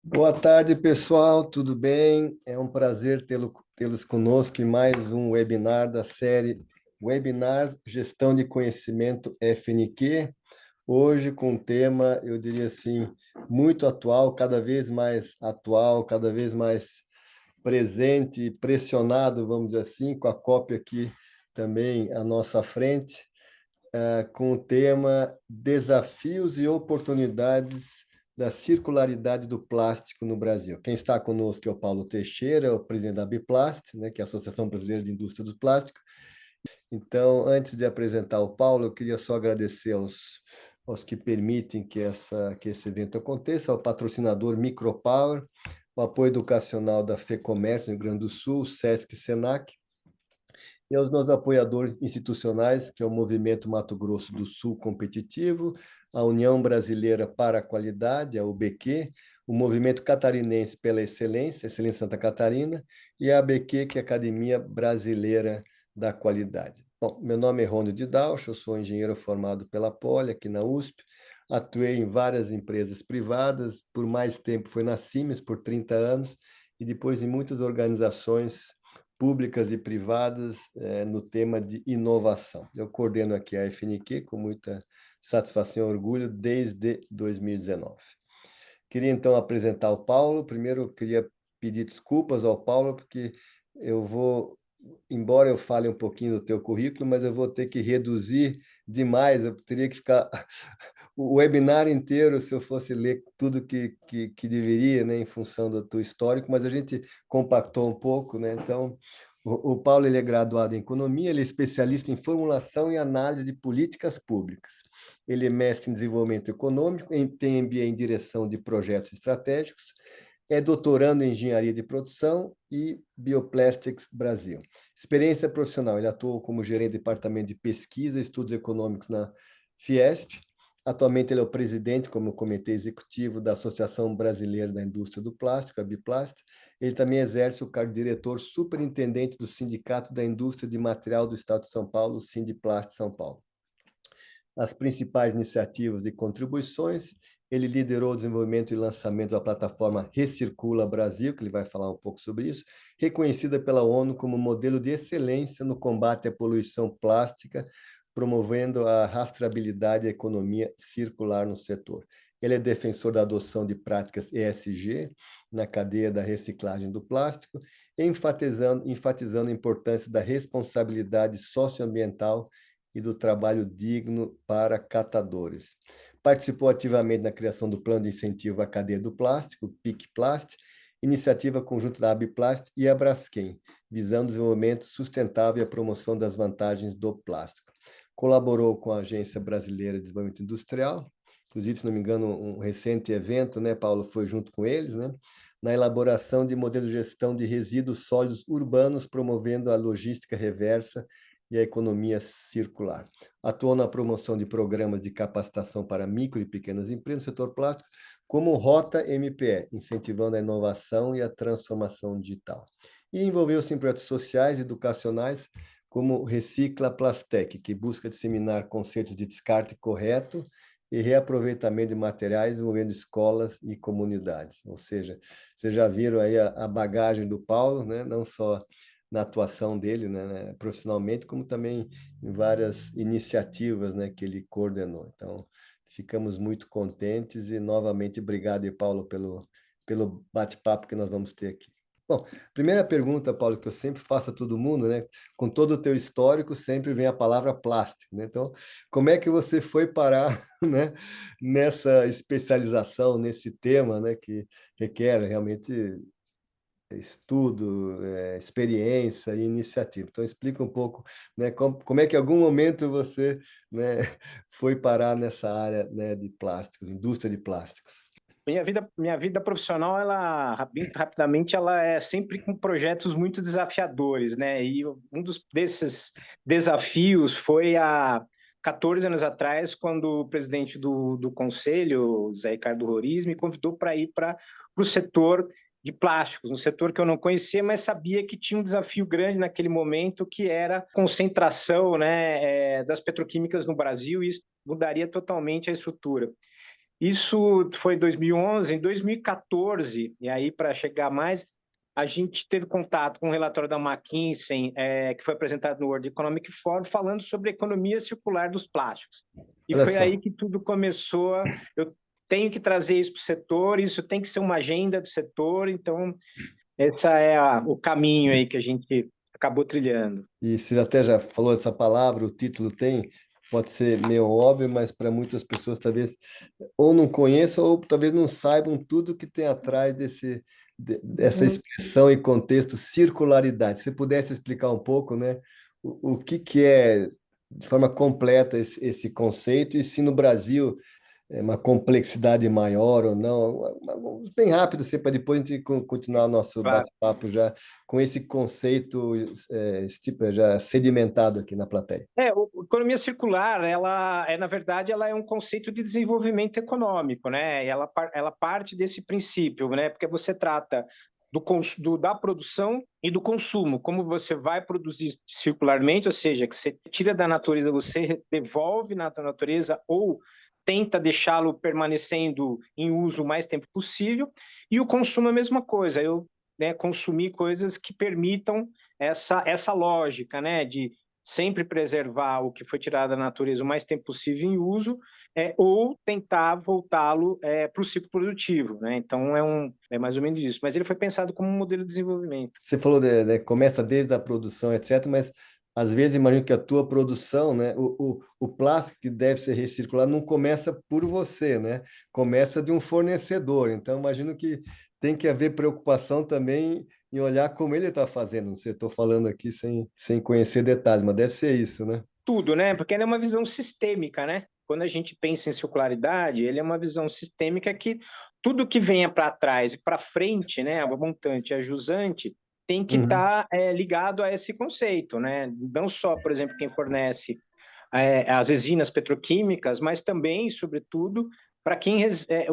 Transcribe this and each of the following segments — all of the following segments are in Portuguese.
Boa tarde, pessoal, tudo bem? É um prazer tê-los conosco em mais um webinar da série Webinars Gestão de Conhecimento FNQ. Hoje com um tema, eu diria assim, muito atual, cada vez mais presente, pressionado, vamos dizer assim, com a cópia aqui também à nossa frente, com o tema Desafios e Oportunidades da Circularidade do Plástico no Brasil. Quem está conosco é o Paulo Teixeira, o presidente da Biplast, né, que é a Associação Brasileira de Indústria do Plástico. Então, antes de apresentar o Paulo, eu queria só agradecer aos que permitem que esse evento aconteça, ao patrocinador Micropower, o apoio educacional da FEComércio no Rio Grande do Sul, SESC e SENAC, e aos meus apoiadores institucionais, que é o Movimento Mato Grosso do Sul Competitivo, a União Brasileira para a Qualidade, a UBQ, o Movimento Catarinense pela Excelência, Excelência Santa Catarina, e a ABQ, que é a Academia Brasileira da Qualidade. Bom, meu nome é Rônio de Dausch, eu sou engenheiro formado pela Poli, aqui na USP, atuei em várias empresas privadas, por mais tempo foi na Siemens, por 30 anos, e depois em muitas organizações públicas e privadas no tema de inovação. Eu coordeno aqui a FNQ com muita satisfação e orgulho desde 2019. Queria então apresentar o Paulo. Primeiro, eu queria pedir desculpas ao Paulo, porque eu vou, embora eu fale um pouquinho do teu currículo, mas eu vou ter que reduzir demais, eu teria que ficar o webinar inteiro se eu fosse ler tudo que deveria, né, em função do teu histórico, mas a gente compactou um pouco, né? Então, o Paulo ele é graduado em economia, ele é especialista em formulação e análise de políticas públicas. Ele é mestre em desenvolvimento econômico, tem MBA em direção de projetos estratégicos, é doutorando em engenharia de produção e Bioplastics Brasil. Experiência profissional, ele atuou como gerente de departamento de pesquisa e estudos econômicos na Fiesp. Atualmente ele é o presidente, como comitê executivo da Associação Brasileira da Indústria do Plástico, a Biplast. Ele também exerce o cargo de diretor superintendente do Sindicato da Indústria de Material do Estado de São Paulo, o Sindiplast São Paulo. As principais iniciativas e contribuições, ele liderou o desenvolvimento e lançamento da plataforma Recircula Brasil, que ele vai falar um pouco sobre isso, reconhecida pela ONU como modelo de excelência no combate à poluição plástica, promovendo a rastreabilidade e a economia circular no setor. Ele é defensor da adoção de práticas ESG na cadeia da reciclagem do plástico, enfatizando a importância da responsabilidade socioambiental e do trabalho digno para catadores. Participou ativamente na criação do Plano de Incentivo à Cadeia do Plástico, PIC-Plast, iniciativa conjunta da Abiplast e a Braskem, visando o desenvolvimento sustentável e a promoção das vantagens do plástico. Colaborou com a Agência Brasileira de Desenvolvimento Industrial, inclusive, se não me engano, um recente evento, né, Paulo, foi junto com eles, né, na elaboração de modelo de gestão de resíduos sólidos urbanos, promovendo a logística reversa e a economia circular. Atuou na promoção de programas de capacitação para micro e pequenas empresas no setor plástico, como o Rota MPE, incentivando a inovação e a transformação digital. E envolveu-se em projetos sociais e educacionais, como Recicla Plastec, que busca disseminar conceitos de descarte correto e reaproveitamento de materiais envolvendo escolas e comunidades. Ou seja, vocês já viram aí a bagagem do Paulo, né? Não só na atuação dele, né, profissionalmente, como também em várias iniciativas, né, que ele coordenou. Então, ficamos muito contentes e, novamente, obrigado, Paulo, pelo bate-papo que nós vamos ter aqui. Bom, primeira pergunta, Paulo, que eu sempre faço a todo mundo, né? Com todo o teu histórico, sempre vem a palavra plástico, né? Então, como é que você foi parar, né, nessa especialização, nesse tema, né, que requer realmente estudo, experiência e iniciativa. Então, explica um pouco, né, como é que em algum momento você, né, foi parar nessa área, né, de plásticos, indústria de plásticos. Minha vida profissional, ela bem rapidamente, ela é sempre com projetos muito desafiadores, né? E desses desafios foi há 14 anos atrás, quando o presidente do conselho, Zé Ricardo Roriz, me convidou para ir para o setor de plásticos, um setor que eu não conhecia, mas sabia que tinha um desafio grande naquele momento, que era a concentração, né, das petroquímicas no Brasil, e isso mudaria totalmente a estrutura. Isso foi em 2011. Em 2014, e aí para chegar mais, a gente teve contato com um relatório da McKinsey, que foi apresentado no World Economic Forum, falando sobre a economia circular dos plásticos. E Olha foi só. aí que tudo começou. Eu tenho que trazer isso para o setor, isso tem que ser uma agenda do setor, então esse é o caminho aí que a gente acabou trilhando. E você até já falou essa palavra, o título tem, pode ser meio óbvio, mas para muitas pessoas talvez ou não conheçam ou talvez não saibam tudo que tem atrás dessa Uhum. expressão e contexto circularidade. Se você pudesse explicar um pouco, né, o que que é de forma completa esse conceito e se no Brasil é uma complexidade maior ou não. Bem rápido, assim, para depois a gente continuar o nosso Claro. bate-papo já com esse conceito tipo, já sedimentado aqui na plateia. A economia circular, na verdade, ela é um conceito de desenvolvimento econômico, né? E ela parte desse princípio, né? Porque você trata da produção e do consumo, como você vai produzir circularmente, ou seja, que você tira da natureza, você devolve na natureza ou tenta deixá-lo permanecendo em uso o mais tempo possível, e o consumo é a mesma coisa, consumir coisas que permitam essa lógica, né, de sempre preservar o que foi tirado da natureza o mais tempo possível em uso, ou tentar voltá-lo para o ciclo produtivo, né? Então é mais ou menos isso. Mas ele foi pensado como um modelo de desenvolvimento. Você falou começa desde a produção, etc., mas às vezes imagino que a tua produção, né, o plástico que deve ser recirculado não começa por você, né? Começa de um fornecedor. Então imagino que tem que haver preocupação também em olhar como ele está fazendo. Não sei, estou falando aqui sem conhecer detalhes, mas deve ser isso, né? Tudo, né? Porque ele é uma visão sistêmica, né? Quando a gente pensa em circularidade, ele é uma visão sistêmica que tudo que venha para trás e para frente, né, a montante, a jusante, tem que Uhum. estar ligado a esse conceito, né? Não só, por exemplo, quem fornece as resinas petroquímicas, mas também, sobretudo, para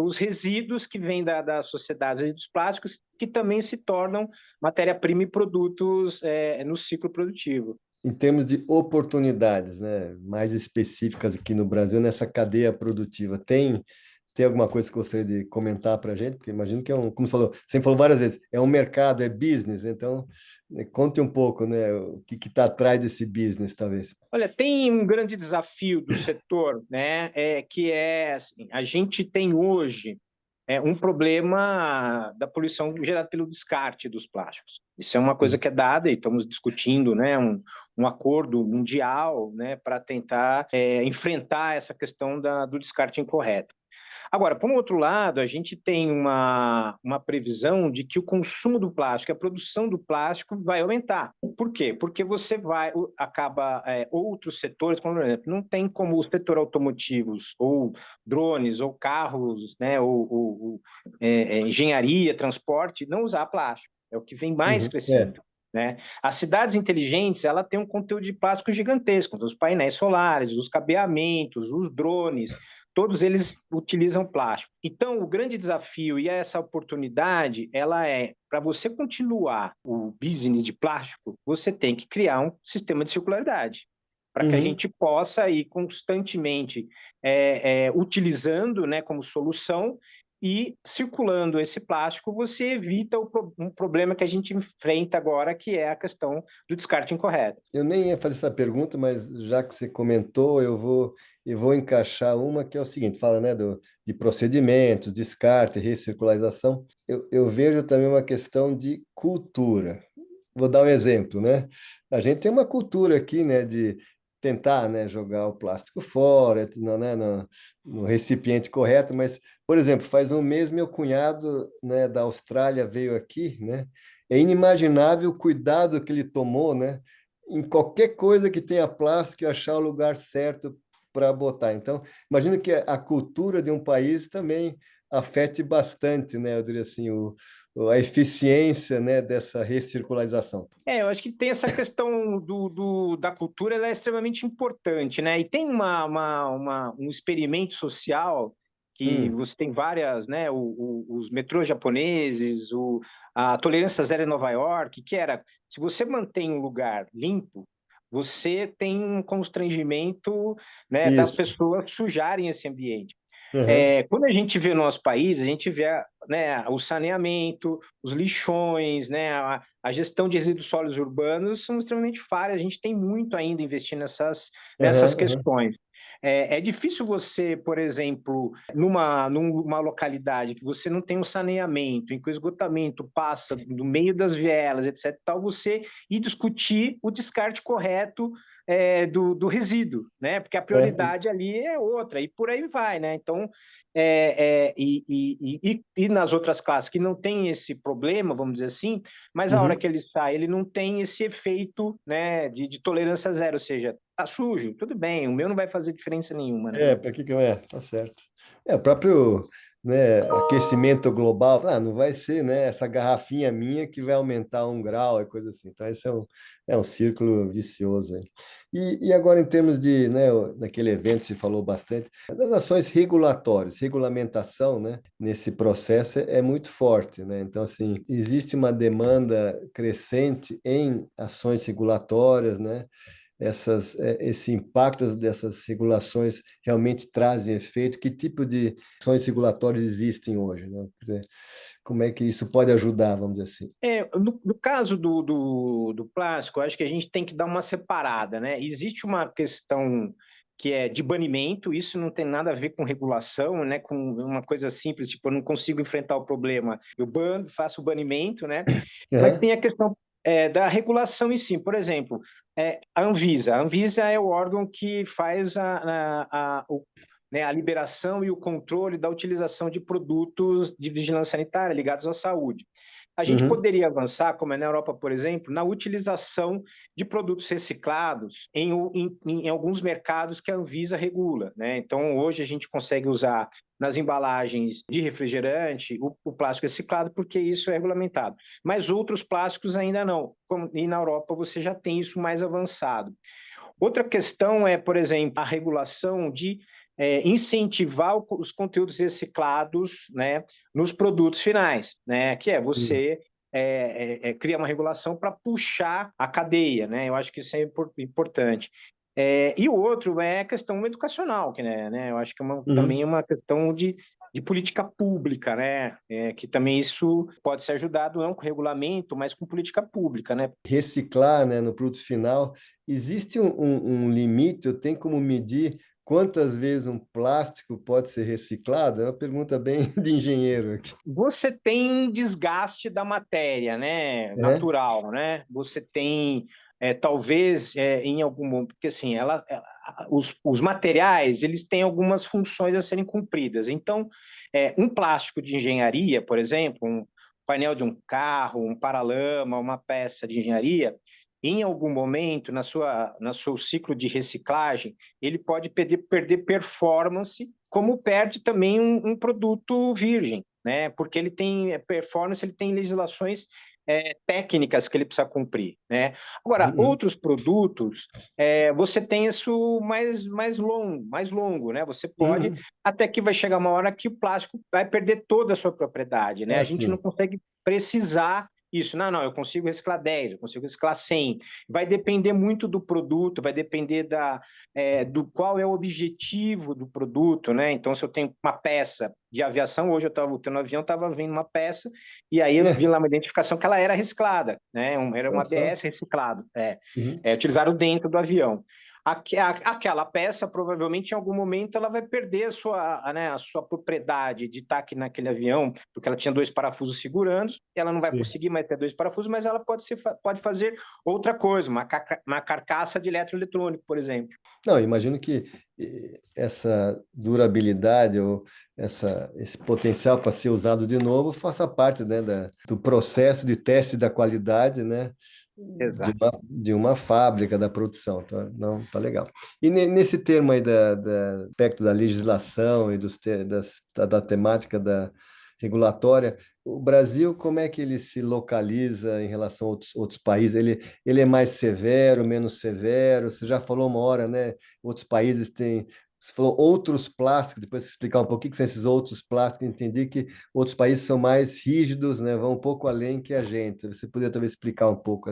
os resíduos que vêm da sociedade, os resíduos plásticos, que também se tornam matéria-prima e produtos no ciclo produtivo. Em termos de oportunidades, né, mais específicas aqui no Brasil, nessa cadeia produtiva, tem alguma coisa que você gostaria de comentar para a gente? Porque imagino que como você falou, sempre falou várias vezes, é um mercado, é business, então conte um pouco, né, o que está atrás desse business, talvez. Olha, tem um grande desafio do setor, né, que é assim, a gente tem hoje um problema da poluição gerada pelo descarte dos plásticos. Isso é uma coisa Uhum. que é dada e estamos discutindo, né, um acordo mundial, né, para tentar enfrentar essa questão do descarte incorreto. Agora, por um outro lado, a gente tem uma previsão de que o consumo do plástico, a produção do plástico vai aumentar. Por quê? Porque outros setores, como por exemplo, não tem como o setor automotivos, ou drones, ou carros, né, ou engenharia, transporte, não usar plástico. É o que vem mais Uhum. É. crescendo. Né? As cidades inteligentes, ela tem um conteúdo de plástico gigantesco, os painéis solares, os cabeamentos, os drones, todos eles utilizam plástico. Então, o grande desafio e essa oportunidade, ela é, para você continuar o business de plástico, você tem que criar um sistema de circularidade, para que a Uhum. gente possa ir constantemente utilizando, né, como solução, e circulando esse plástico, você evita um problema que a gente enfrenta agora, que é a questão do descarte incorreto. Eu nem ia fazer essa pergunta, mas já que você comentou, eu vou encaixar uma que é o seguinte, fala, né, de procedimentos, descarte, recircularização. Eu vejo também uma questão de cultura. Vou dar um exemplo, né? A gente tem uma cultura aqui, né, de tentar, né, jogar o plástico fora, né, no recipiente correto, mas, por exemplo, faz um mês meu cunhado, né, da Austrália veio aqui, né? É inimaginável o cuidado que ele tomou, né? Em qualquer coisa que tenha plástico, achar o lugar certo para botar. Então, imagino que a cultura de um país também afete bastante, né? Eu diria assim, a eficiência, né, dessa recircularização. Eu acho que tem essa questão da cultura, ela é extremamente importante, né? E tem um experimento social que Hum, você tem várias, né? Os metrôs japoneses, a tolerância zero em Nova York, que era, se você mantém um lugar limpo, você tem um constrangimento, né, das isso. pessoas sujarem esse ambiente. Aham, Quando a gente vê no nosso país, a gente vê, né, o saneamento, os lixões, né, a gestão de resíduos sólidos urbanos são extremamente falhas. A gente tem muito ainda a investir nessas aham, aham. questões. É difícil você, por exemplo, numa localidade que você não tem um saneamento, em que o esgotamento passa no meio das vielas, etc., tal, você ir discutir o descarte correto do resíduo, né? Porque a É, prioridade ali é outra, e por aí vai, né? Então, e nas outras classes que não tem esse problema, vamos dizer assim, mas a hora uhum. que ele sai, ele não tem esse efeito, né, de tolerância zero, ou seja, tá sujo, tudo bem, o meu não vai fazer diferença nenhuma, né? Para que é? Tá certo. O próprio, né, aquecimento global, não vai ser, né, essa garrafinha minha que vai aumentar 1 grau e coisa assim. Então, esse é um círculo vicioso aí. E agora, em termos de, né, naquele evento se falou bastante, das ações regulatórias, regulamentação, né, nesse processo é muito forte, né? Então, assim, existe uma demanda crescente em ações regulatórias, né? Esse impacto dessas regulações realmente trazem efeito? Que tipo de ações regulatórias existem hoje, né? Quer dizer, como é que isso pode ajudar, vamos dizer assim? No caso do plástico, eu acho que a gente tem que dar uma separada, né? Existe uma questão que é de banimento, isso não tem nada a ver com regulação, né? Com uma coisa simples, tipo, eu não consigo enfrentar o problema, eu bano, faço o banimento, né? Mas Aham, tem a questão da regulação em si. Por exemplo, a Anvisa. A Anvisa é o órgão que faz né, a liberação e o controle da utilização de produtos de vigilância sanitária ligados à saúde. A gente uhum, poderia avançar, como é na Europa, por exemplo, na utilização de produtos reciclados em alguns mercados que a Anvisa regula, né? Então, hoje a gente consegue usar nas embalagens de refrigerante o plástico reciclado, porque isso é regulamentado. Mas outros plásticos ainda não. E na Europa você já tem isso mais avançado. Outra questão é, por exemplo, a regulação de incentivar os conteúdos reciclados, né, nos produtos finais, né, que é uhum, você criar uma regulação para puxar a cadeia, né? Eu acho que isso é importante. E o outro é a questão educacional, que, né, eu acho que também uhum. é uma questão de política pública, né? Que também isso pode ser ajudado não com regulamento, mas com política pública, né? Reciclar, né, no produto final, existe um limite? Eu tenho como medir quantas vezes um plástico pode ser reciclado? É uma pergunta bem de engenheiro aqui, Você tem um desgaste da matéria, né? né? Natural, né? Você tem, talvez, em algum momento, porque assim, os materiais, eles têm algumas funções a serem cumpridas. Então, um plástico de engenharia, por exemplo, um painel de um carro, um paralama, uma peça de engenharia, em algum momento, no seu ciclo de reciclagem, ele pode perder performance, como perde também um produto virgem, né? Porque ele tem performance, ele tem legislações técnicas que ele precisa cumprir, né? Agora, Uhum, outros produtos, você tem isso mais longo, né? Você pode, uhum. até que vai chegar uma hora que o plástico vai perder toda a sua propriedade, né? A gente não Assim. consegue precisar isso. Não, eu consigo reciclar 10, eu consigo reciclar 100. Vai depender muito do produto, vai depender do qual é o objetivo do produto, né? Então, se eu tenho uma peça de aviação, hoje eu estava voltando no avião, estava vendo uma peça, e aí eu vi É, lá uma identificação que ela era reciclada, né? Era um olha só. ABS reciclado, Uhum. utilizaram dentro do avião. Aquela peça, provavelmente, em algum momento, ela vai perder né, a sua propriedade de estar aqui naquele avião, porque ela tinha 2 parafusos segurando, ela não vai Sim. conseguir mais ter 2 parafusos, mas ela pode fazer outra coisa, uma carcaça de eletroeletrônico, por exemplo. Não, imagino que essa durabilidade ou esse potencial para ser usado de novo faça parte, né, do processo de teste da qualidade, né, Exato. de uma fábrica da produção. Então, não, tá legal. E nesse termo aí da aspecto da legislação e da temática da regulatória, o Brasil, como é que ele se localiza em relação a outros países? Ele é mais severo, menos severo? Você já falou uma hora, né? Outros países têm. Você falou outros plásticos, depois você explicar um pouquinho o que são esses outros plásticos, entendi que outros países são mais rígidos, né? Vão um pouco além que a gente. Você poderia talvez explicar um pouco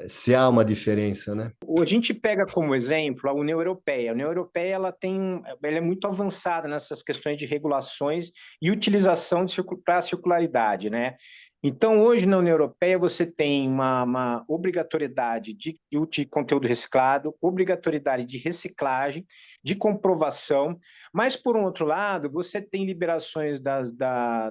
se há uma diferença, né? A gente pega como exemplo a União Europeia. A União Europeia ela é muito avançada nessas questões de regulações e utilização para a circularidade, né? Então, hoje na União Europeia, você tem uma obrigatoriedade de conteúdo reciclado, obrigatoriedade de reciclagem, de comprovação, mas, por um outro lado, você tem liberações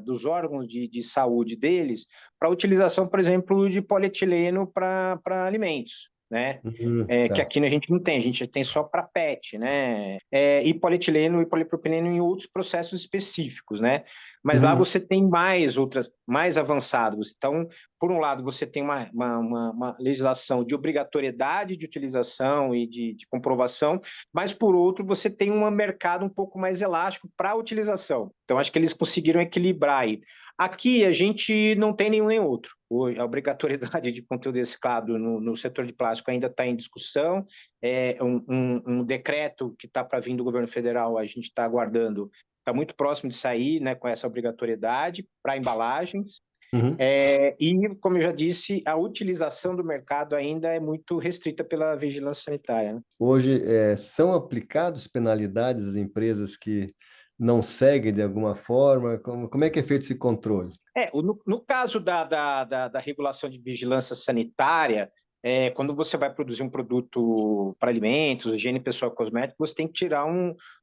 dos órgãos de saúde deles para utilização, por exemplo, de polietileno para alimentos, né? Que Tá. aqui a gente não tem, a gente tem só para PET, né? E polietileno e polipropileno em outros processos específicos, né? Mas lá Uhum. você tem mais avançados. Então, por um lado, você tem uma legislação de obrigatoriedade de utilização e de comprovação, mas, por outro, você tem um mercado um pouco mais elástico para a utilização. Então, acho que eles conseguiram equilibrar aí. Aqui a gente não tem nenhum nem outro. Hoje, a obrigatoriedade de conteúdo reciclado no setor de plástico ainda está em discussão. Um decreto que está para vir do governo federal, a gente está aguardando, está muito próximo de sair, né, com essa obrigatoriedade para embalagens. Uhum. E, como eu já disse, a utilização do mercado ainda é muito restrita pela vigilância sanitária, né? Hoje, são aplicados penalidades às empresas que não seguem de alguma forma? Como é que é feito esse controle? No caso da regulação de vigilância sanitária, quando você vai produzir um produto para alimentos, higiene pessoal e cosméticos, você tem que tirar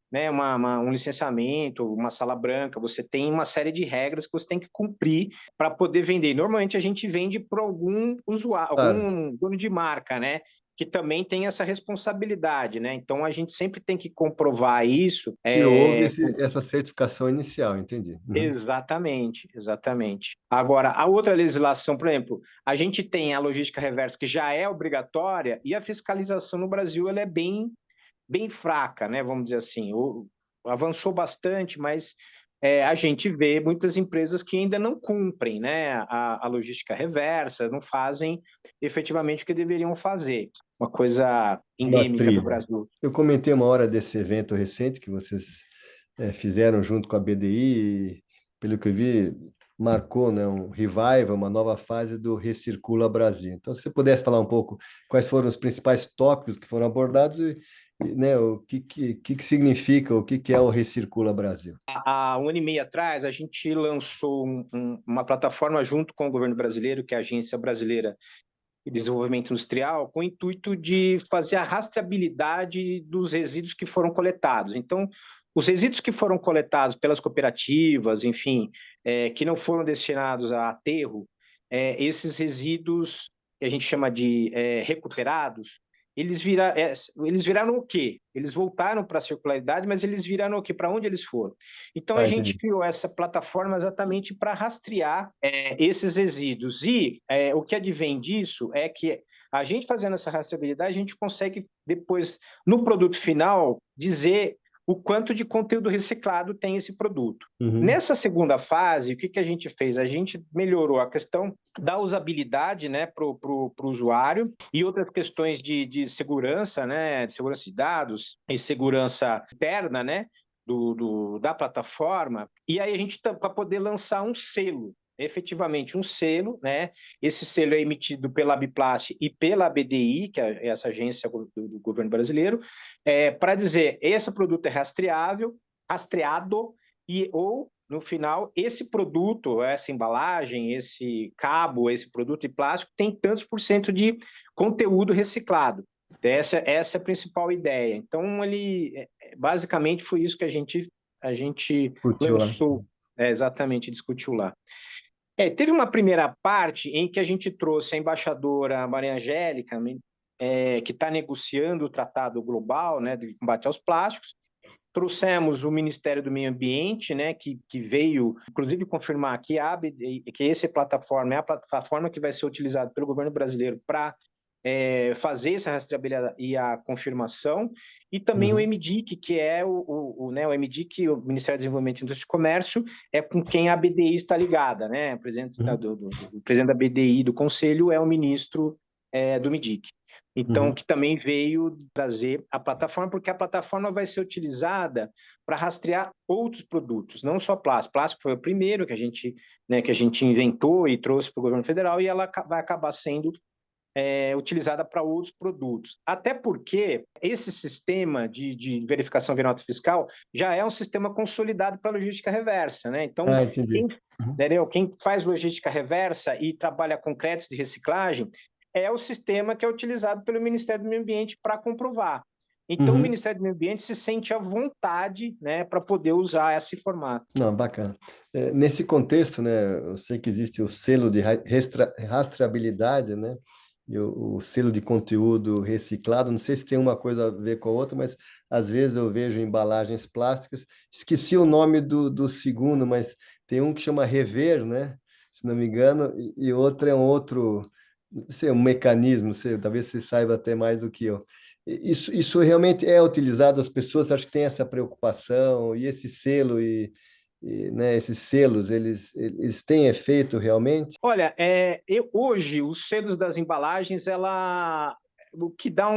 né, um licenciamento, uma sala branca, você tem uma série de regras que você tem que cumprir para poder vender. Normalmente a gente vende para algum usuário, Claro, algum dono de marca, né? Que também tem essa responsabilidade, né? Então a gente sempre tem que comprovar isso. que houve essa certificação inicial, entendi. Uhum. Exatamente, exatamente. Agora, a outra legislação, por exemplo, a gente tem a logística reversa que já é obrigatória e a fiscalização no Brasil ela é bem fraca, né? Vamos dizer assim. Avançou bastante, mas a gente vê muitas empresas que ainda não cumprem, né? A logística reversa, não fazem efetivamente o que deveriam fazer. Uma coisa Uma endêmica do trilha. Brasil. Eu comentei uma hora desse evento recente que vocês fizeram junto com a BDI, e, pelo que eu vi, marcou, né, um revival, uma nova fase do Recircula Brasil. Então, se você pudesse falar um pouco quais foram os principais tópicos que foram abordados né, o que significa, o que é o Recircula Brasil. Há um ano e meio atrás, a gente lançou uma plataforma junto com o governo brasileiro, que é a Agência Brasileira de Desenvolvimento Industrial, com o intuito de fazer a rastreabilidade dos resíduos que foram coletados. Então, os resíduos que foram coletados pelas cooperativas, enfim, que não foram destinados a aterro, esses resíduos que a gente chama de recuperados, eles viraram o quê? Eles voltaram para a circularidade, mas eles viraram o quê? Para onde eles foram? Então, a Ah, gente entendi. criou essa plataforma exatamente para rastrear esses resíduos. E o que advém disso é que a gente fazendo essa rastreabilidade, a gente consegue depois, no produto final, dizer o quanto de conteúdo reciclado tem esse produto. Uhum, Nessa segunda fase, o que a gente fez? A gente melhorou a questão da usabilidade, né, para o usuário e outras questões de segurança, né, de segurança de dados e segurança interna, né, da plataforma. E aí a gente para poder lançar um selo, efetivamente um selo, né? Esse selo é emitido pela Abiplast e pela BDI, que é essa agência do governo brasileiro, para dizer esse produto é rastreável, rastreado ou no final, esse produto, essa embalagem, esse cabo, esse produto de plástico tem tantos por cento de conteúdo reciclado. Essa é a principal ideia. Então, basicamente foi isso que a gente curtiu lá. lançou, exatamente, discutiu lá. Teve uma primeira parte em que a gente trouxe a embaixadora Maria Angélica, que está negociando o Tratado Global, né, de combate aos plásticos. Trouxemos o Ministério do Meio Ambiente, né, que veio, inclusive, confirmar que essa plataforma é a plataforma que vai ser utilizada pelo governo brasileiro para fazer essa rastreabilidade e a confirmação, e também o Uhum, MDIC, que é né, o MDIC, o Ministério do Desenvolvimento, Indústria e Comércio, é com quem a BDI está ligada, né? O presidente, uhum, o presidente da BDI do Conselho é o ministro do MDIC. Então, uhum. que também veio trazer a plataforma, porque a plataforma vai ser utilizada para rastrear outros produtos, não só plástico. Plástico foi o primeiro que a gente inventou e trouxe para o governo federal, e ela vai acabar sendo utilizada para outros produtos. Até porque esse sistema de verificação via nota fiscal já é um sistema consolidado para logística reversa, né? Então, Entendi. entendeu? Quem faz logística reversa e trabalha com créditos de reciclagem é o sistema que é utilizado pelo Ministério do Meio Ambiente para comprovar. Então, o Uhum. Ministério do Meio Ambiente se sente à vontade, né, para poder usar esse formato. Não, bacana. Nesse contexto, né, eu sei que existe o selo de rastreabilidade, né, e o selo de conteúdo reciclado. Não sei se tem uma coisa a ver com a outra, mas às vezes eu vejo embalagens plásticas. Esqueci o nome do segundo, mas tem um que chama Rever, né, se não me engano, e outro é um outro, não sei, um mecanismo, não sei, talvez você saiba até mais do que eu. Isso realmente é utilizado, as pessoas acho que têm essa preocupação, e esse selo né, esses selos, eles têm efeito realmente? Olha, hoje os selos das embalagens, o que dá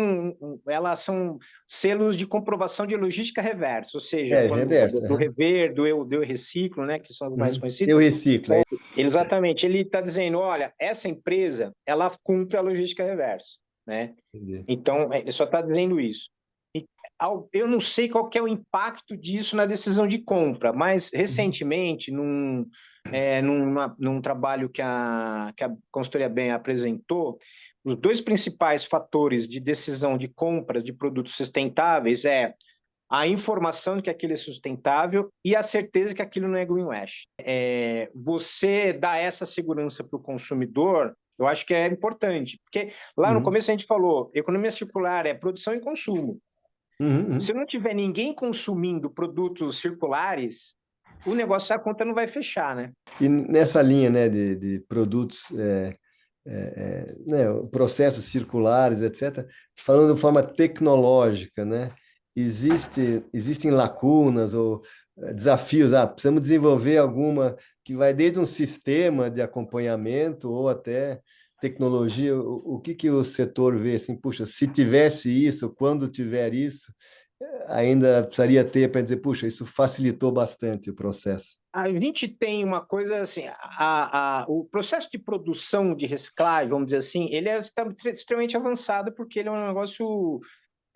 elas são selos de comprovação de logística reversa, ou seja, quando Reverso. do Aham. rever, do eu reciclo, né, que são os mais Uhum. conhecidos. Eu reciclo, é. Exatamente, ele está dizendo, olha, essa empresa, ela cumpre a logística reversa, né? Entendi. Então, ele só está dizendo isso. E, eu não sei qual que é o impacto disso na decisão de compra, mas Uhum. recentemente, num trabalho que a consultoria bem apresentou, os dois principais fatores de decisão de compras de produtos sustentáveis é a informação de que aquilo é sustentável e a certeza que aquilo não é greenwash. Você dar essa segurança para o consumidor, eu acho que é importante, porque lá no Uhum. começo a gente falou, economia circular é produção e consumo. Uhum. Se Uhum. não tiver ninguém consumindo produtos circulares, o negócio, a conta não vai fechar, né? E nessa linha, né, de produtos, né, processos circulares, etc., falando de forma tecnológica, né, existem lacunas ou desafios, precisamos desenvolver alguma que vai desde um sistema de acompanhamento ou até tecnologia. O que que o setor vê assim, puxa, se tivesse isso, quando tiver isso, ainda precisaria ter para dizer, puxa, isso facilitou bastante o processo. A gente tem uma coisa assim, o processo de produção de reciclagem, vamos dizer assim, ele é extremamente avançado porque ele é um negócio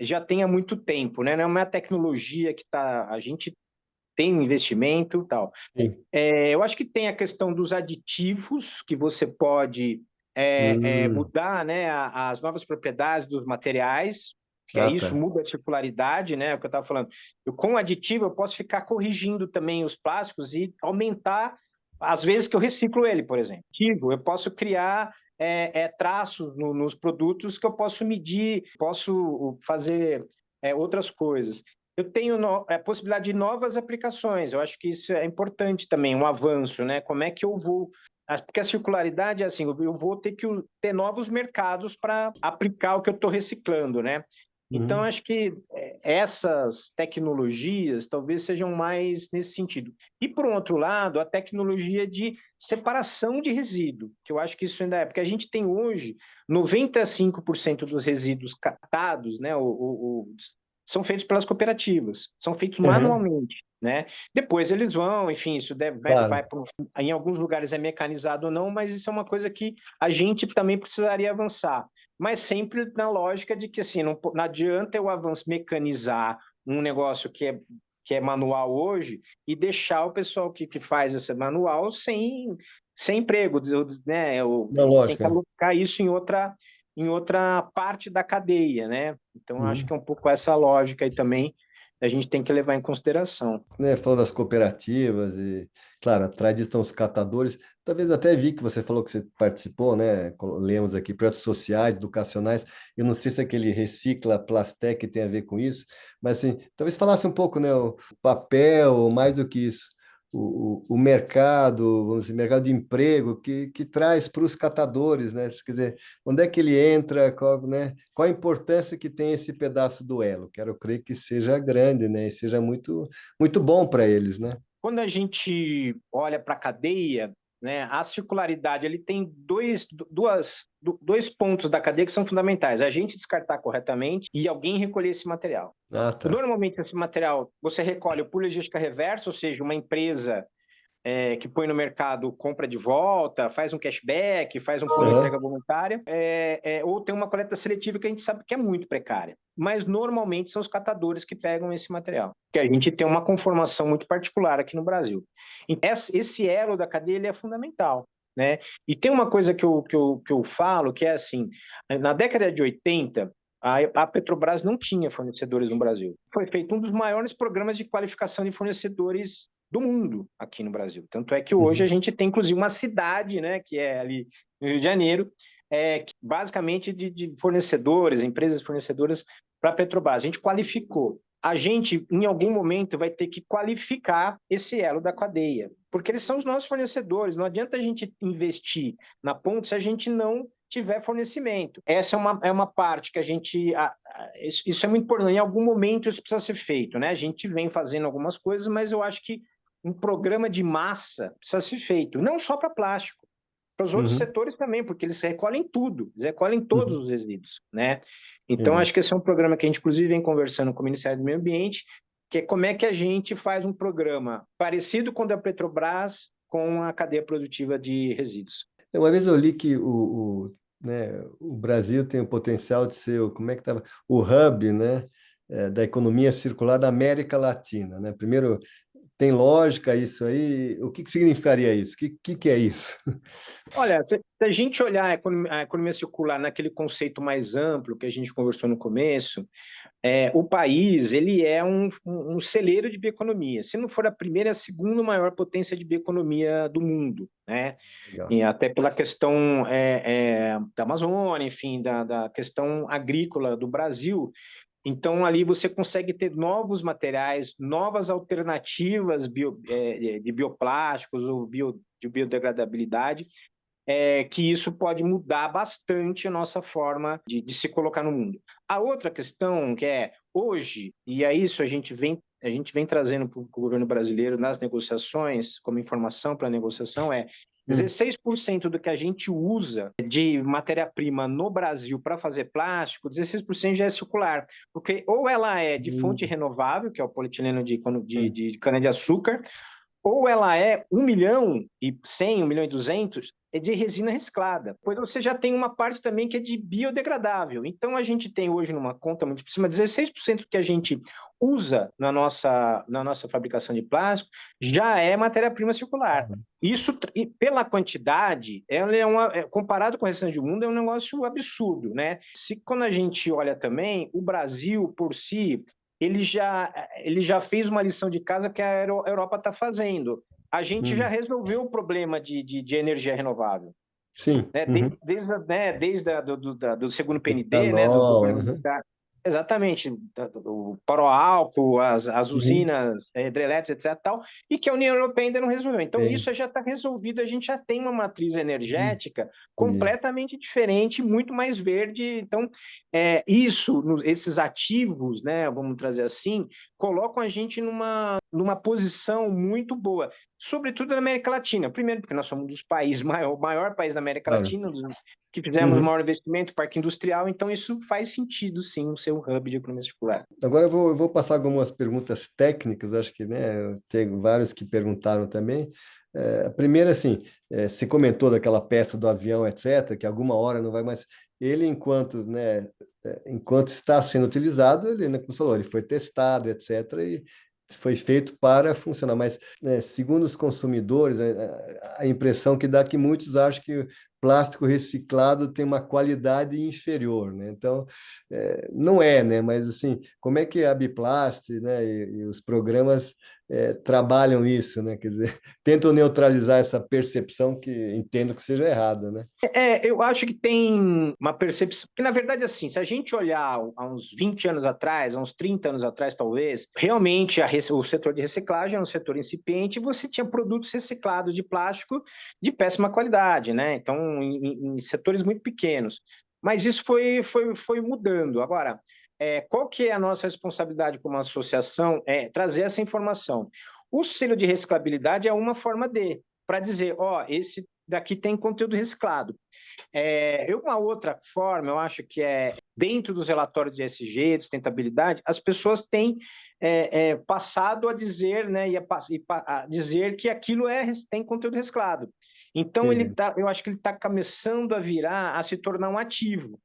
já tem há muito tempo, né? Não é uma tecnologia que a gente tem um investimento e tal. Sim. Eu acho que tem a questão dos aditivos que você pode Hum. mudar, né, as novas propriedades dos materiais, que é isso, Tá. muda a circularidade, né, o que eu estava falando. Com aditivo, eu posso ficar corrigindo também os plásticos e aumentar as vezes que eu reciclo ele, por exemplo. Eu posso criar traços nos produtos que eu posso medir, posso fazer outras coisas. Eu tenho a possibilidade de novas aplicações. Eu acho que isso é importante também, um avanço, né? Como é que eu vou... Porque a circularidade é assim, eu vou ter que ter novos mercados para aplicar o que eu estou reciclando, né? Então, Uhum. acho que essas tecnologias talvez sejam mais nesse sentido. E, por um outro lado, a tecnologia de separação de resíduo, que eu acho que isso ainda é, porque a gente tem hoje 95% dos resíduos captados, né, são feitos pelas cooperativas, são feitos Uhum. manualmente, né? Depois eles vão, enfim, isso Claro. em alguns lugares é mecanizado ou não, mas isso é uma coisa que a gente também precisaria avançar, mas sempre na lógica de que assim, não adianta eu mecanizar um negócio que é manual hoje e deixar o pessoal que faz esse manual sem emprego, né? Não, Tem lógico, que é. alocar isso em outra parte da cadeia, né? Então, acho que Uhum. é um pouco essa lógica aí também a gente tem que levar em consideração. Né, falou das cooperativas e, claro, atrás disso estão os catadores. Talvez até vi que você falou que você participou, né? Lemos aqui, projetos sociais, educacionais. Eu não sei se aquele Recicla Plastec tem a ver com isso, mas assim, talvez falasse um pouco, né? O papel, mais do que isso, o mercado, vamos dizer, mercado de emprego que traz para os catadores, né? Quer dizer, onde é que ele entra, qual, né? Qual a importância que tem esse pedaço do elo? Quero crer que seja grande, né? E seja muito bom para eles, né? Quando a gente olha para a cadeia, né, a circularidade ele tem dois pontos da cadeia que são fundamentais: a gente descartar corretamente e alguém recolher esse material. Ah, tá. Normalmente, esse material você recolhe por logística reversa, ou seja, uma empresa que põe no mercado, compra de volta, faz um cashback, faz um plano de entrega voluntária, ou tem uma coleta seletiva que a gente sabe que é muito precária. Mas normalmente são os catadores que pegam esse material, que a gente tem uma conformação muito particular aqui no Brasil. Então, esse elo da cadeia ele é fundamental, né? E tem uma coisa que eu falo, que é assim, na década de 80, a Petrobras não tinha fornecedores no Brasil. Foi feito um dos maiores programas de qualificação de fornecedores do mundo aqui no Brasil. Tanto é que hoje a gente tem, inclusive, uma cidade, né, que é ali no Rio de Janeiro, basicamente de fornecedores, empresas fornecedoras para a Petrobras. A gente qualificou. A gente, em algum momento, vai ter que qualificar esse elo da cadeia, porque eles são os nossos fornecedores. Não adianta a gente investir na ponta se a gente não tiver fornecimento. Essa é uma parte que a gente... Isso é muito importante. Em algum momento isso precisa ser feito, né? A gente vem fazendo algumas coisas, mas eu acho que um programa de massa precisa ser feito, não só para plástico, para os outros setores também, porque eles recolhem tudo, eles recolhem todos os resíduos, né? Então, acho que esse é um programa que a gente, inclusive, vem conversando com o Ministério do Meio Ambiente, que é como é que a gente faz um programa parecido com o da Petrobras com a cadeia produtiva de resíduos. Uma vez eu li que né, o Brasil tem o potencial de ser, como é que estava, o hub, né, da economia circular da América Latina, né? Primeiro, tem lógica isso aí? O que significaria isso? O que é isso? Olha, se a gente olhar a economia circular naquele conceito mais amplo que a gente conversou no começo, o país ele é um celeiro de bioeconomia. Se não for a primeira, é a segunda maior potência de bioeconomia do mundo, né? E até pela questão da Amazônia, enfim, da questão agrícola do Brasil. Então, ali você consegue ter novos materiais, novas alternativas de bioplásticos ou de biodegradabilidade, que isso pode mudar bastante a nossa forma de se colocar no mundo. A outra questão que hoje, e é isso a gente vem trazendo para o governo brasileiro nas negociações, como informação para a negociação, 16% do que a gente usa de matéria-prima no Brasil para fazer plástico, 16% já é circular, porque ou ela é de fonte renovável, que é o polietileno de cana-de-açúcar, ou ela é 1.100.000, 1.200.000 de resina reciclada. Depois você já tem uma parte também que é de biodegradável. Então a gente tem hoje numa conta muito por cima, 16% que a gente usa na nossa fabricação de plástico já é matéria-prima circular. Isso, pela quantidade, comparado com o restante do mundo, é um negócio absurdo, né? Quando a gente olha também, o Brasil, por si, ele já fez uma lição de casa que a Europa está fazendo. A gente já resolveu o problema de energia renovável. Sim. Né? Desde do segundo PND, né? do governo exatamente, o paroálcool, as usinas hidrelétricas, etc. Tal, e que a União Europeia ainda não resolveu. Então, isso já está resolvido, a gente já tem uma matriz energética completamente diferente, muito mais verde. Então, esses ativos, né, vamos trazer assim, colocam a gente numa posição muito boa, sobretudo na América Latina. Primeiro, porque nós somos um dos países, o maior país da América Latina, que fizemos o maior investimento, parque industrial, então isso faz sentido, sim, ser um hub de economia circular. Agora eu vou passar algumas perguntas técnicas, acho que, né, tem vários que perguntaram também. A primeira, assim, você comentou daquela peça do avião, etc., que alguma hora não vai mais... Ele, enquanto está sendo utilizado, ele, né, como você falou, ele foi testado, etc., e foi feito para funcionar, mas, né, segundo os consumidores, a impressão que dá é que muitos acham que plástico reciclado tem uma qualidade inferior, né? Então, não né? Mas, assim, como é que a Biplast, né, e os programas trabalham isso, né? Quer dizer, tentam neutralizar essa percepção que entendo que seja errada, né? Eu acho que tem uma percepção, que na verdade, assim, se a gente olhar há uns 20 anos atrás, há uns 30 anos atrás, talvez, realmente o setor de reciclagem era um setor incipiente e você tinha produtos reciclados de plástico de péssima qualidade, né? Então, em setores muito pequenos. Mas isso foi mudando. Agora, qual que é a nossa responsabilidade como associação? É trazer essa informação. O selo de reciclabilidade é uma forma para dizer, esse daqui tem conteúdo reciclado. Uma outra forma, eu acho que dentro dos relatórios de ESG, de sustentabilidade, as pessoas têm passado a dizer, né, a dizer que aquilo tem conteúdo reciclado. Então, eu acho que ele está começando a virar, a se tornar um ativo,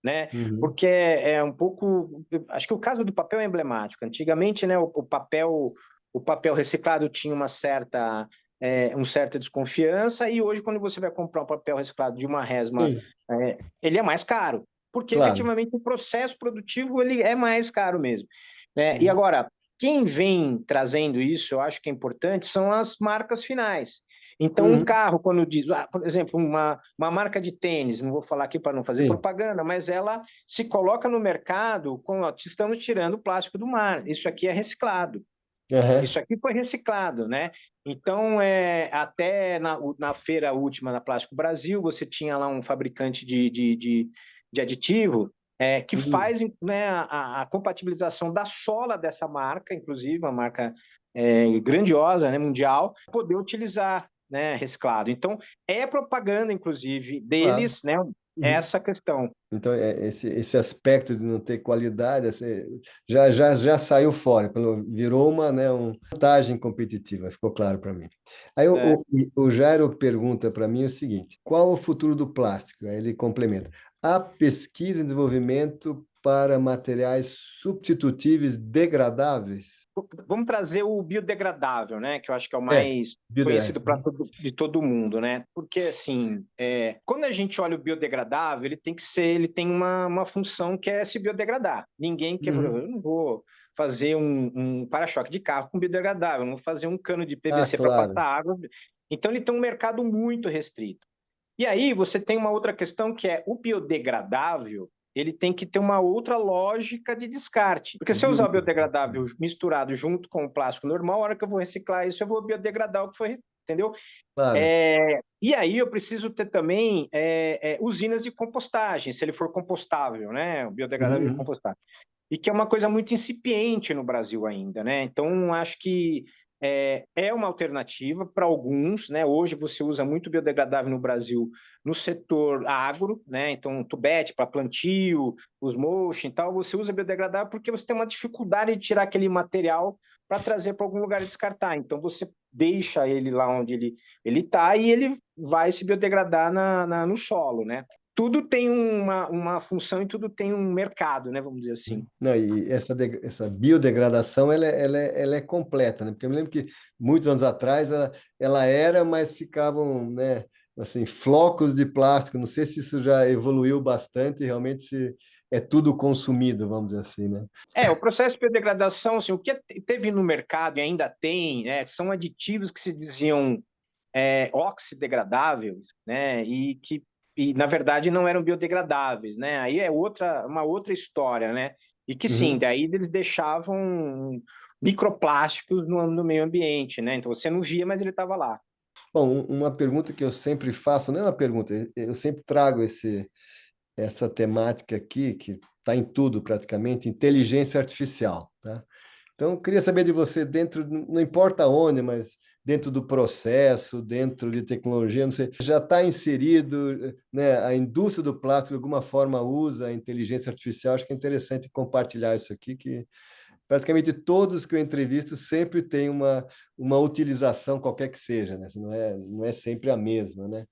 né? Uhum. Porque é um pouco... Acho que o caso do papel é emblemático. Antigamente, né, o papel reciclado tinha uma certa desconfiança, e hoje, quando você vai comprar um papel reciclado de uma resma, ele é mais caro, porque Claro. efetivamente o processo produtivo ele é mais caro mesmo, né? E Uhum. agora, quem vem trazendo isso, eu acho que é importante, são as marcas finais. Então, um Uhum. carro, quando diz, por exemplo, uma marca de tênis, não vou falar aqui para não fazer Sim. propaganda, mas ela se coloca no mercado com, ó, estamos tirando o plástico do mar, isso aqui é reciclado. Uhum. Isso aqui foi reciclado, né? Então, até na feira última, na Plástico Brasil, você tinha lá um fabricante de aditivo que Uhum. faz, né, a compatibilização da sola dessa marca, inclusive, uma marca grandiosa, né, mundial, poder utilizar, né, reciclado. Então, é propaganda, inclusive, Claro. deles, né, Uhum. essa questão. Então, esse aspecto de não ter qualidade já saiu fora, virou uma vantagem competitiva, ficou claro para mim. Aí É. o Jairo pergunta para mim o seguinte: qual o futuro do plástico? Aí ele complementa: há pesquisa e desenvolvimento para materiais substitutíveis degradáveis? Vamos trazer o biodegradável, né? Que eu acho que é o É, mais conhecido biodegradável. de todo mundo, né? Porque assim, quando a gente olha o biodegradável, ele tem uma função que é se biodegradar. Ninguém quer, Uhum. eu não vou fazer um para-choque de carro com biodegradável, eu não vou fazer um cano de Ah, PVC para claro. passar água. Então ele tem um mercado muito restrito. E aí você tem uma outra questão que é o biodegradável, ele tem que ter uma outra lógica de descarte. Porque se eu De usar o uso. biodegradável misturado junto com o plástico normal, a hora que eu vou reciclar isso, eu vou biodegradar o que foi, entendeu? Claro. E aí eu preciso ter também usinas de compostagem, se ele for compostável, né? O biodegradável é Uhum. compostável. E que é uma coisa muito incipiente no Brasil ainda, né? Então, acho que uma alternativa para alguns, né? Hoje você usa muito biodegradável no Brasil no setor agro, né? Então, tubete para plantio, os motion e tal, você usa biodegradável porque você tem uma dificuldade de tirar aquele material para trazer para algum lugar e descartar. Então, você deixa ele lá onde ele está e ele vai se biodegradar no solo, né? Tudo tem uma função e tudo tem um mercado, né? Vamos dizer assim. Não, e essa biodegradação ela é completa, né? Porque eu me lembro que muitos anos atrás ela era, mas ficavam, né, assim, flocos de plástico. Não sei se isso já evoluiu bastante, realmente se é tudo consumido, vamos dizer assim, né? O processo de biodegradação, assim, o que teve no mercado e ainda tem, né, são aditivos que se diziam oxidegradáveis, né, e na verdade não eram biodegradáveis, né? Aí é uma outra história, né? E que sim, Uhum. daí eles deixavam microplásticos no meio ambiente, né? Então você não via, mas ele estava lá. Bom, uma pergunta que eu sempre faço, não é uma pergunta, eu sempre trago essa temática aqui, que está em tudo praticamente, inteligência artificial, tá? Então, eu queria saber de você, dentro, não importa onde, mas dentro do processo, dentro de tecnologia, não sei, já está inserido, né, a indústria do plástico de alguma forma usa a inteligência artificial? Acho que é interessante compartilhar isso aqui, que praticamente todos que eu entrevisto sempre tem uma utilização, qualquer que seja, né? Não é sempre a mesma, né?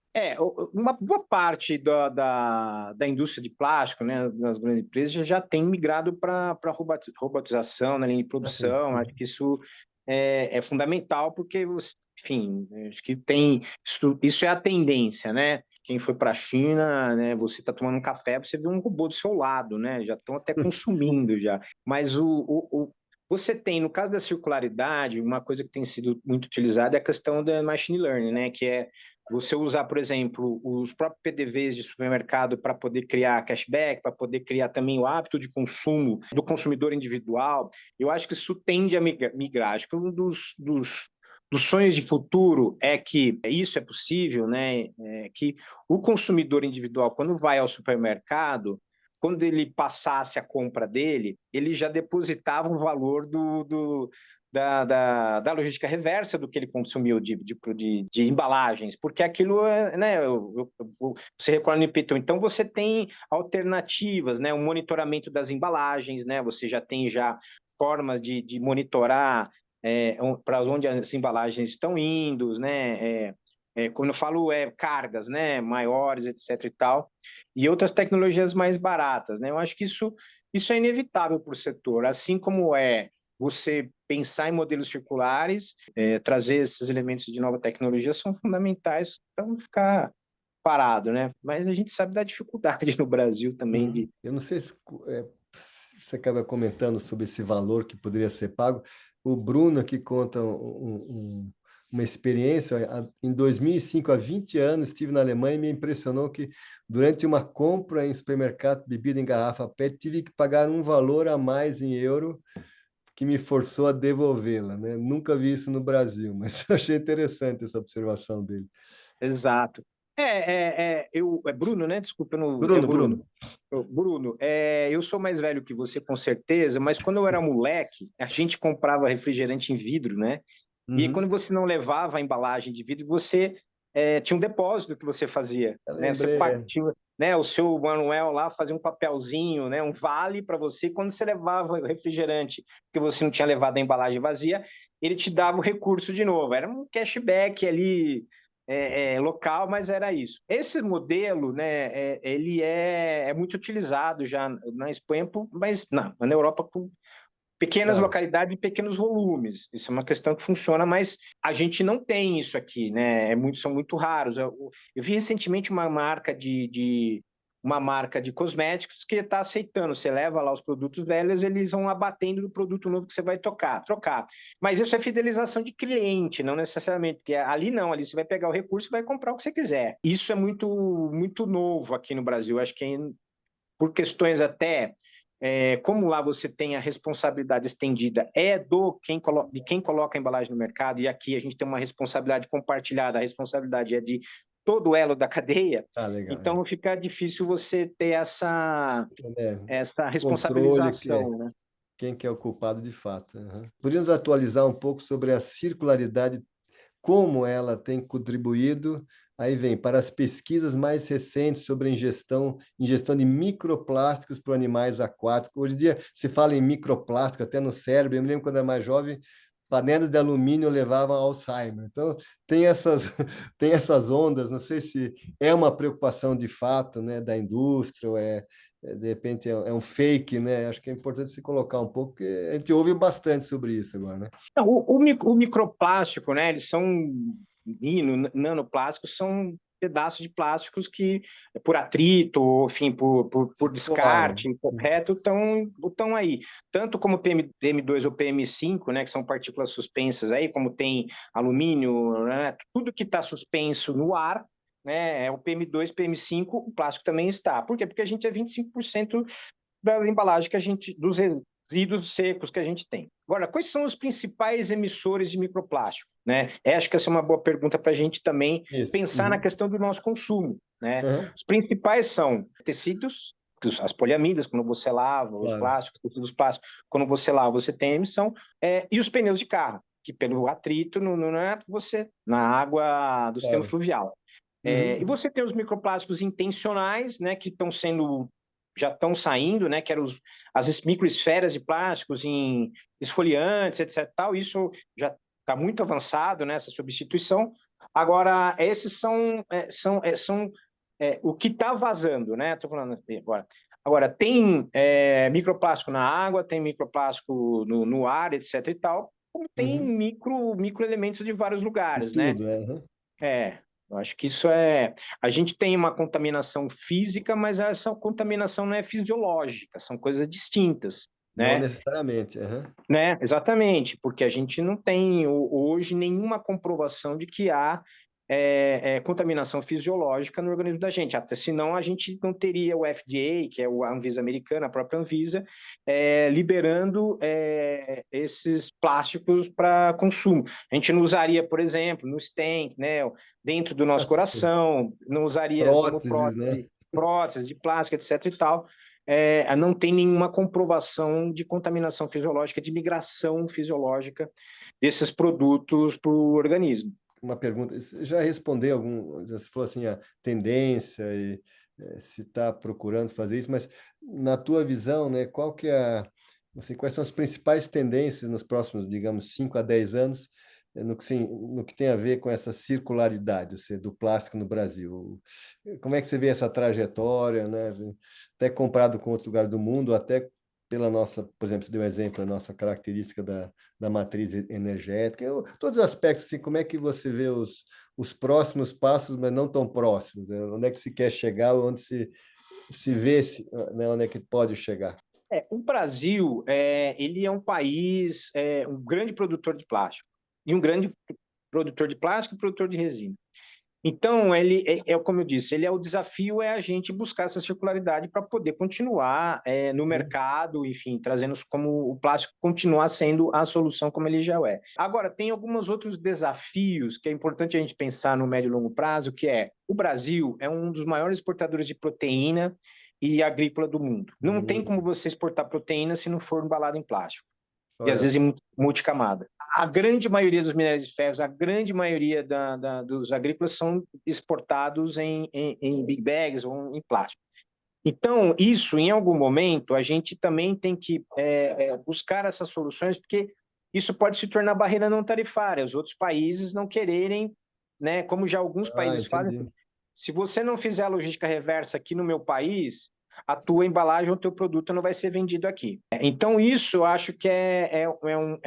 Uma boa parte da indústria de plástico, né, das grandes empresas, já tem migrado para robotização na linha de Assim. produção. Acho que isso é fundamental, porque, enfim, acho que tem isso é a tendência, né? Quem foi para a China, né, você está tomando um café, você vê um robô do seu lado, né? Já estão até consumindo já. Mas você tem, no caso da circularidade, uma coisa que tem sido muito utilizada é a questão da machine learning, né? Que é você usar, por exemplo, os próprios PDVs de supermercado para poder criar cashback, para poder criar também o hábito de consumo do consumidor individual. Eu acho que isso tende a migrar. Acho que um dos sonhos de futuro é que isso é possível, né? Que o consumidor individual, quando vai ao supermercado, quando ele passasse a compra dele, ele já depositava o valor da logística reversa do que ele consumiu de embalagens, porque aquilo é, né, você recolhe no IPTU, então você tem alternativas, né, o monitoramento das embalagens, né, você já tem formas de monitorar para onde as embalagens estão indo, né, quando eu falo cargas, né, maiores, etc e tal, e outras tecnologias mais baratas, né, eu acho que isso é inevitável para o setor, assim como você pensar em modelos circulares, trazer esses elementos de nova tecnologia são fundamentais para não ficar parado, né? Mas a gente sabe da dificuldade no Brasil também de... Eu não sei se você acaba comentando sobre esse valor que poderia ser pago. O Bruno aqui conta uma experiência. Em 2005, há 20 anos, estive na Alemanha e me impressionou que durante uma compra em supermercado, bebida em garrafa PET, tive que pagar um valor a mais em euro que me forçou a devolvê-la, né? Nunca vi isso no Brasil, mas eu achei interessante essa observação dele. Exato. Bruno, né? Desculpa, é Bruno, Bruno. Bruno. Bruno, eu sou mais velho que você, com certeza, mas quando eu era moleque, a gente comprava refrigerante em vidro, né? E Uhum. quando você não levava a embalagem de vidro, você tinha um depósito que você fazia, Eu né? Você lembrei. tinha, né, o seu Manuel lá fazia um papelzinho, né, um vale para você. Quando você levava o refrigerante, que você não tinha levado a embalagem vazia, ele te dava o recurso de novo. Era um cashback ali local, mas era isso. Esse modelo, né, ele é muito utilizado já na Espanha, mas não, na Europa por pequenas Claro. localidades e pequenos volumes. Isso é uma questão que funciona, mas a gente não tem isso aqui, né? São muito raros. Eu vi recentemente uma marca de cosméticos que está aceitando. Você leva lá os produtos velhos, eles vão abatendo do produto novo que você vai trocar. Mas isso é fidelização de cliente, não necessariamente, porque ali não, ali você vai pegar o recurso e vai comprar o que você quiser. Isso é muito, muito novo aqui no Brasil. Acho que por questões até como lá você tem a responsabilidade estendida de quem coloca a embalagem no mercado, e aqui a gente tem uma responsabilidade compartilhada, a responsabilidade é de todo o elo da cadeia, Ah, legal. então fica difícil você ter essa Controle, responsabilização, né? quem que é o culpado de fato. Uhum. Podríamos atualizar um pouco sobre a circularidade, como ela tem contribuído, aí vem, para as pesquisas mais recentes sobre a ingestão de microplásticos para animais aquáticos. Hoje em dia se fala em microplástico até no cérebro. Eu me lembro quando era mais jovem, panelas de alumínio levavam a Alzheimer. Então, tem essas, tem essas ondas, não sei se é uma preocupação de fato, né, da indústria, ou de repente é um fake, né? Acho que é importante se colocar um pouco, porque a gente ouve bastante sobre isso agora, né? Não, o microplástico, né? Eles são nanoplásticos, são pedaços de plásticos que, por atrito, enfim, por Circulam. descarte, correto, estão aí. Tanto como PM2 ou PM5, né? Que são partículas suspensas aí, como tem alumínio, né? Tudo que está suspenso no ar, né? É o PM2, PM5, o plástico também está. Por quê? Porque a gente é 25% das embalagens que a gente, dos resíduos secos que a gente tem. Agora, quais são os principais emissores de microplástico? Né? Acho que essa é uma boa pergunta para a gente também Isso. pensar na questão do nosso consumo. Né? Uhum. Os principais são tecidos, as poliamidas, quando você lava, os Claro. plásticos, tecidos plásticos, quando você lava, você tem emissão, e os pneus de carro, que pelo atrito você na água do sistema Claro. fluvial. E Uhum. você tem os microplásticos intencionais, né, que já estão saindo, né, que eram as microesferas de plásticos em esfoliantes, etc. Tal. Isso já está muito avançado nessa substituição. Agora, esses são o que está vazando, né? Estou falando agora. Agora, tem microplástico na água, tem microplástico no ar, etc. e tal, como tem Uhum. microelementos de vários De lugares, né? tudo, uhum. Eu acho que isso é. A gente tem uma contaminação física, mas essa contaminação não é fisiológica, são coisas distintas, Não né? necessariamente. Uhum. Né? Exatamente, porque a gente não tem hoje nenhuma comprovação de que há contaminação fisiológica no organismo da gente, até senão a gente não teria o FDA, que é a Anvisa americana, a própria Anvisa, liberando esses plásticos para consumo. A gente não usaria, por exemplo, no stent, né, dentro do nosso As coração, não usaria como próteses, né? prótese de plástico, etc. e tal. não tem nenhuma comprovação de contaminação fisiológica, de migração fisiológica desses produtos para o organismo. Uma pergunta, você já respondeu já se falou assim, a tendência e se está procurando fazer isso, mas na tua visão, né, qual que é assim, quais são as principais tendências nos próximos, digamos, 5 a 10 anos, no que tem a ver com essa circularidade, ou seja, do plástico no Brasil? Como é que você vê essa trajetória, né? Até comparado com outros lugares do mundo, até pela nossa, por exemplo, você deu um exemplo, a nossa característica da matriz energética, todos os aspectos, assim, como é que você vê os próximos passos, mas não tão próximos, né? Onde é que se quer chegar, onde se vê, né, onde é que pode chegar? O Brasil, ele é um país, um grande produtor de plástico, e um grande produtor de plástico e produtor de resina. Então, ele como eu disse, o desafio é a gente buscar essa circularidade para poder continuar no mercado, enfim, trazendo como o plástico continuar sendo a solução como ele já é. Agora, tem alguns outros desafios que é importante a gente pensar no médio e longo prazo, que o Brasil é um dos maiores exportadores de proteína e agrícola do mundo. Não tem como você exportar proteína se não for embalado em plástico. E às Olha vezes só. multicamada. A grande maioria dos minérios de ferro, a grande maioria dos agrícolas são exportados em big bags ou em plástico. Então, isso, em algum momento, a gente também tem que buscar essas soluções, porque isso pode se tornar barreira não tarifária, os outros países não quererem, né, como já alguns países fazem, Entendi. se você não fizer a logística reversa aqui no meu país, a tua embalagem ou o teu produto não vai ser vendido aqui. Então, isso eu acho que é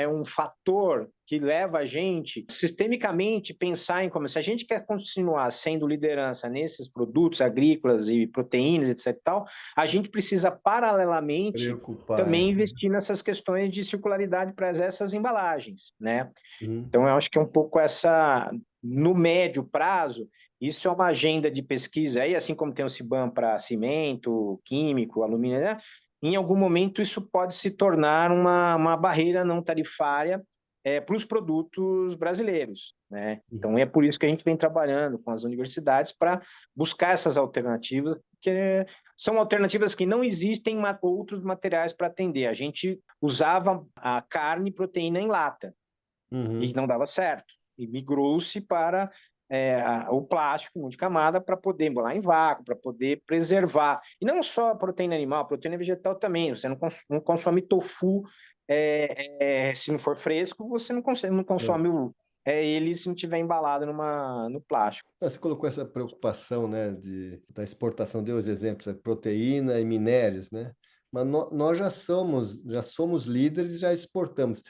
um fator que leva a gente, sistemicamente, pensar em como, se a gente quer continuar sendo liderança nesses produtos agrícolas e proteínas, etc. e tal, a gente precisa, paralelamente, Preocupar. também investir nessas questões de circularidade para essas embalagens, né? Uhum. Então, eu acho que é um pouco no médio prazo, isso é uma agenda de pesquisa aí, assim como tem o CBAM para cimento, químico, alumínio, né? Em algum momento isso pode se tornar uma barreira não tarifária para os produtos brasileiros, né? Então é por isso que a gente vem trabalhando com as universidades para buscar essas alternativas, que são alternativas que não existem outros materiais para atender. A gente usava a carne e proteína em lata, e Uhum. não dava certo. E migrou-se para o plástico multicamada para poder embalar em vácuo, para poder preservar. E não só a proteína animal, a proteína vegetal também. Você não consome tofu se não for fresco, você não consome ele se não tiver embalado no plástico. Você colocou essa preocupação, né, da exportação, deu os exemplos, proteína e minérios, né? Mas nós já somos líderes e já exportamos.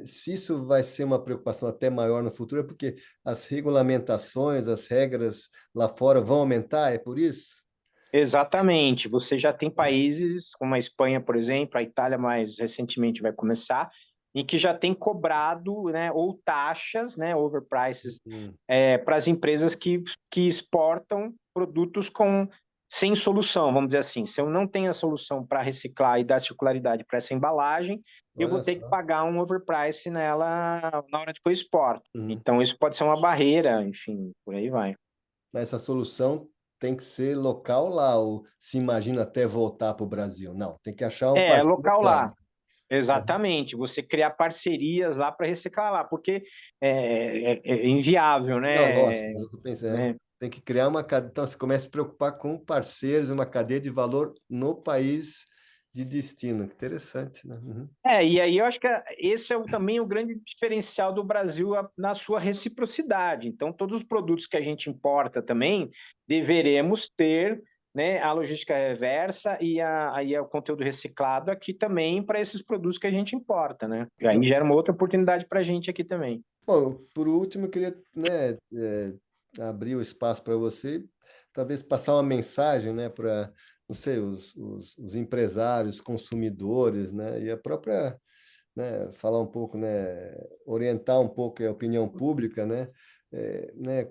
Se isso vai ser uma preocupação até maior no futuro, é porque as regulamentações, as regras lá fora vão aumentar, é por isso? Exatamente. Você já tem países, como a Espanha, por exemplo, a Itália mais recentemente vai começar, em que já tem cobrado, né, ou taxas, né, overprices, Hum. para as empresas que exportam produtos sem solução, vamos dizer assim. Se eu não tenho a solução para reciclar e dar circularidade para essa embalagem, eu vou Olha ter que só. pagar um overprice nela na hora de que eu exporto. Uhum. Então, isso pode ser uma barreira, enfim, por aí vai. Mas essa solução tem que ser local lá, ou se imagina até voltar para o Brasil? Não, tem que achar um parceiro Local lá. lá. Exatamente, você criar parcerias lá para reciclar lá, porque é inviável, Não, lógico, né? mas eu tô pensando, né? tem que criar uma cadeia. Então, você começa a se preocupar com parceiros, uma cadeia de valor no país de destino. Que interessante, né? Uhum. E aí eu acho que esse é também o grande diferencial do Brasil na sua reciprocidade. Então, todos os produtos que a gente importa também deveremos ter, né, a logística reversa e aí o conteúdo reciclado aqui também para esses produtos que a gente importa, né? E aí Então, gera uma outra oportunidade para a gente aqui também. bom, por último, eu queria, né, abrir o espaço para você, talvez passar uma mensagem, né, para, não sei, os empresários, consumidores, né, e a própria, né, falar um pouco, né, orientar um pouco a opinião pública, né,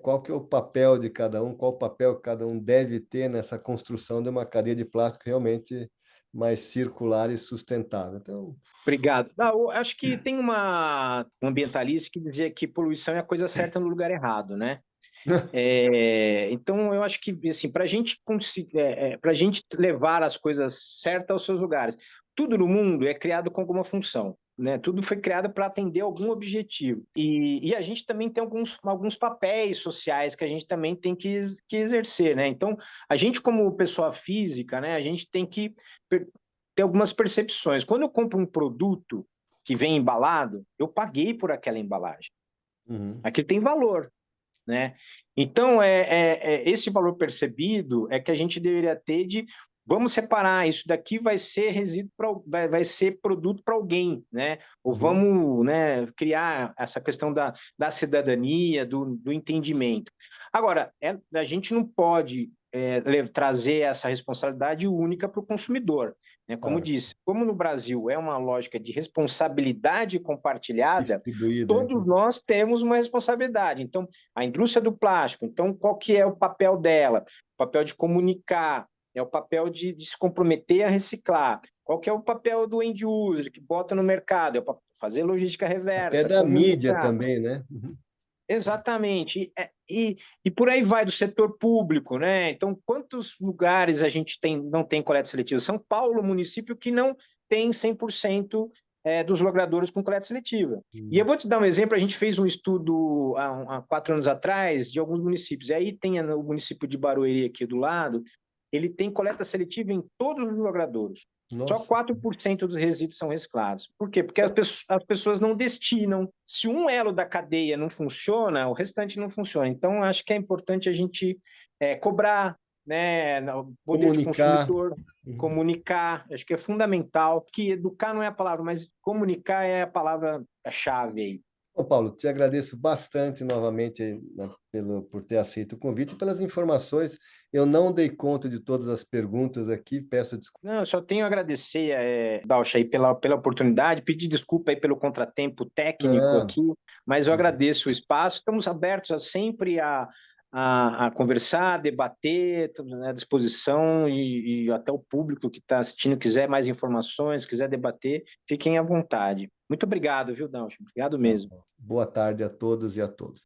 qual que é o papel de cada um, qual o papel que cada um deve ter nessa construção de uma cadeia de plástico realmente mais circular e sustentável. Então, Obrigado. Não, eu acho que tem um ambientalista que dizia que poluição é a coisa certa no lugar errado, né? Então, eu acho que, assim, para a gente levar as coisas certas aos seus lugares, tudo no mundo é criado com alguma função, né? Tudo foi criado para atender algum objetivo. E a gente também tem alguns papéis sociais que a gente também tem que exercer, né? Então, a gente, como pessoa física, né, a gente tem que ter algumas percepções. Quando eu compro um produto que vem embalado, eu paguei por aquela embalagem. Uhum. Aquilo tem valor, né? Então, esse valor percebido é que a gente deveria ter de vamos separar, isso daqui vai ser resíduo vai ser produto para alguém, né? Ou Uhum. vamos, né, criar essa questão da cidadania, do entendimento. Agora, a gente não pode trazer essa responsabilidade única para o consumidor, né? Como Claro. disse, como no Brasil é uma lógica de responsabilidade compartilhada, Distribuída, né? todos nós temos uma responsabilidade. Então, a indústria do plástico, então, qual que é o papel dela? O papel de comunicar, é o papel de se comprometer a reciclar. Qual que é o papel do end user, que bota no mercado? É fazer logística Até reversa, da mídia comunicar. também, né? Uhum. Exatamente. E por aí vai do setor público, né? Então, quantos lugares a gente não tem coleta seletiva? São Paulo, município que não tem 100% dos logradouros com coleta seletiva. E eu Uhum. vou te dar um exemplo, a gente fez um estudo há 4 anos atrás de alguns municípios, e aí tem o município de Barueri aqui do lado, ele tem coleta seletiva em todos os logradouros. Só Nossa. 4% dos resíduos são reciclados. Por quê? Porque as pessoas não destinam. Se um elo da cadeia não funciona, o restante não funciona. Então, acho que é importante a gente cobrar, né, o poder de Comunicar. consumidor, Uhum. comunicar. Acho que é fundamental, que educar não é a palavra, mas comunicar é a palavra-chave aí. Bom, Paulo, te agradeço bastante novamente, né, por ter aceito o convite e pelas informações. Eu não dei conta de todas as perguntas aqui, peço desculpas. Não, eu só tenho a agradecer, Dalcha, aí pela oportunidade, pedir desculpa aí pelo contratempo técnico Não. aqui, mas eu Uhum. agradeço o espaço. Estamos abertos sempre a conversar, debater, estamos à disposição e até o público que está assistindo quiser mais informações, quiser debater, fiquem à vontade. Muito obrigado, viu, Dalcha? Obrigado Tá mesmo. bom. Boa tarde a todos e a todas.